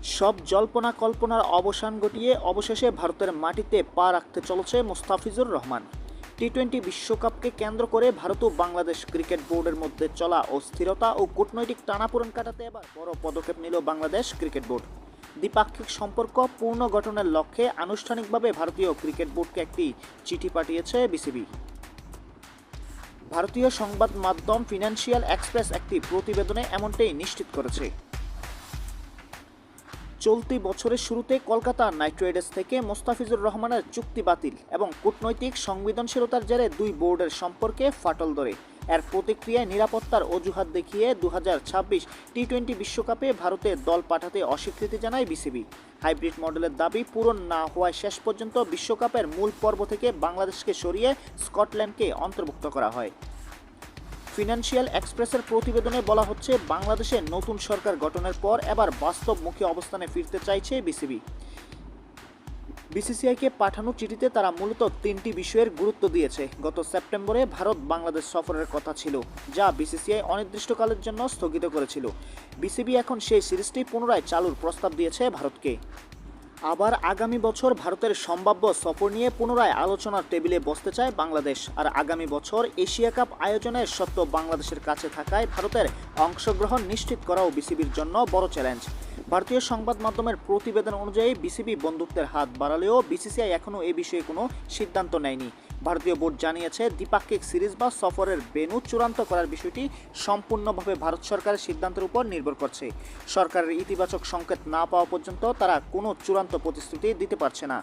সব জল্পনা কল্পনার অবসান ঘটিয়ে অবশেষে ভারতের মাটিতে পা রাখতে চলেছে মুস্তাফিজুর রহমান। টি-20 বিশ্বকাপকে কেন্দ্র করে ভারত ও বাংলাদেশ ক্রিকেট বোর্ডের মধ্যে চলা অস্থিরতা ও কূটনৈতিক টানাপোড়েন কাটাতে এবার বড় পদক্ষেপ নিল বাংলাদেশ ক্রিকেট বোর্ড। দ্বিপাক্ষিক সম্পর্ক পূর্ণগঠনের লক্ষ্যে আনুষ্ঠানিকভাবে ভারতীয় ক্রিকেট বোর্ডকে একটি চিঠি পাঠিয়েছে বিসিবি। ভারতীয় সংবাদ মাধ্যম ফিনান্সিয়াল এক্সপ্রেস একটি প্রতিবেদনে এমনটাই নিশ্চিত করেছে। চলতি বছরের শুরুতে কলকাতা নাইট রাইডার্স থেকে মুস্তাফিজুর রহমানের চুক্তি বাতিল এবং কূটনৈতিক সংবেদনশীলতার জেরে দুই বোর্ডের সম্পর্কে ফাটল ধরে। এর প্রতিক্রিয়ায় নিরাপত্তার অজুহাত দেখিয়ে 2026 টি-20 বিশ্বকাপে ভারতে দল পাঠাতে অস্বীকৃতি জানায় বিসিবি। হাইব্রিড মডেলের দাবি পূরণ না হওয়ায় শেষ পর্যন্ত বিশ্বকাপের মূল পর্ব থেকে বাংলাদেশকে সরিয়ে স্কটল্যান্ডকে অন্তর্ভুক্ত করা হয়। ফিনান্সিয়াল এক্সপ্রেসের প্রতিবেদনে বলা হচ্ছে, বাংলাদেশে নতুন সরকার গঠনের পর এবার বাস্তবমুখী অবস্থানে ফিরতে চাইছে বিসিবি। বিসিসিআইকে পাঠানো চিঠিতে তারা মূলত তিনটি বিষয়ের গুরুত্ব দিয়েছে। গত সেপ্টেম্বরে ভারত বাংলাদেশ সফরের কথা ছিল, যা বিসিসিআই অনির্দিষ্টকালের জন্য স্থগিত করেছিল। বিসিবি এখন সেই সিরিজটি পুনরায় চালুর প্রস্তাব দিয়েছে ভারতকে। আবার আগামী বছর ভারতের সম্ভাব্য সফর নিয়ে পুনরায় আলোচনার টেবিলে বসতে চায় বাংলাদেশ। আর আগামী বছর এশিয়া কাপ আয়োজনের সত্ত্ব বাংলাদেশের কাছে থাকায় ভারতের অংশগ্রহণ নিশ্চিত করাও বিসিবির জন্য বড় চ্যালেঞ্জ। ভারতীয় সংবাদ মাধ্যমের প্রতিবেদন অনুযায়ী বিসিবি বন্ধুত্বের হাত বাড়ালেও বিসিসিআই এখনও এ বিষয়ে কোনো সিদ্ধান্ত নেয়নি। ভারতীয় বোর্ড জানিয়েছে, দ্বিপাক্ষিক সিরিজ বা সফরের ভেন্যু চূড়ান্ত করার বিষয়টি সম্পূর্ণভাবে ভারত সরকারের সিদ্ধান্তের উপর নির্ভর করছে। সরকারের ইতিবাচক সংকেত না পাওয়া পর্যন্ত তারা কোনো চূড়ান্ত প্রতিশ্রুতি দিতে পারছে না।